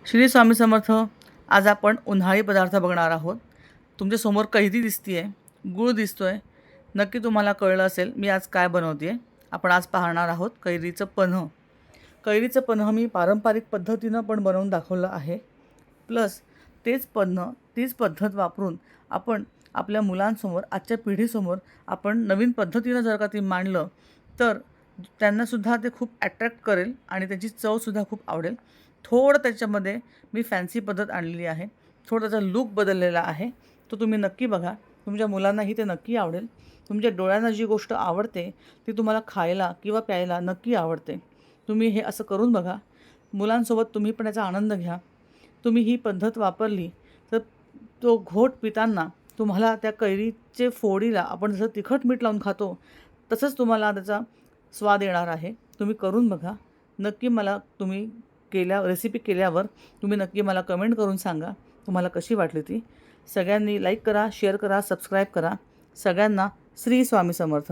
श्री स्वामी समर्थ. आज आपण उन्हाळी पदार्थ बघणार आहोत. तुमच्यासमोर कैरी दिसती आहे, गूळ दिसतो आहे. नक्की तुम्हाला कळलं असेल मी आज काय बनवते आहे. आपण आज पाहणार आहोत कैरीचं पन्हं. कैरीचं पन्हं मी पारंपरिक पद्धतीनं पण बनवून दाखवलं आहे. प्लस तेच पन्हं, तीच पद्धत वापरून आपण आपल्या मुलांसमोर, आजच्या पिढीसमोर आपण नवीन पद्धतीनं जर का ती मांडलं तर त्यांनासुद्धा ते खूप ॲट्रॅक्ट करेल आणि त्याची चवसुद्धा खूप आवडेल. थोडं त्याच्यामध्ये मी फॅन्सी पद्धत आणलेली आहे, थोडा त्याचा लूक बदललेला आहे. तो तुम्ही नक्की बघा. तुमच्या मुलांनाही ते नक्की आवडेल. तुमच्या डोळ्यांना जी गोष्ट आवडते ती तुम्हाला खायला किंवा प्यायला नक्की आवडते. तुम्ही हे असं करून बघा. मुलांसोबत तुम्ही पण याचा आनंद घ्या. तुम्ही ही पद्धत वापरली तर तो घोट पिताना तुम्हाला त्या कैरीचे फोडीला आपण जसं तिखट मीठ लावून खातो तसंच तुम्हाला त्याचा स्वाद येणार आहे. तुम्ही करून बघा. नक्की मला तुम्ही रेसिपी केल्यावर तुम्ही नक्की मला कमेंट करून सांगा तुम्हाला कशी वाटली ती. सगळ्यांनी लाईक करा, शेअर करा, सबस्क्राईब करा. सगळ्यांना श्री स्वामी समर्थ.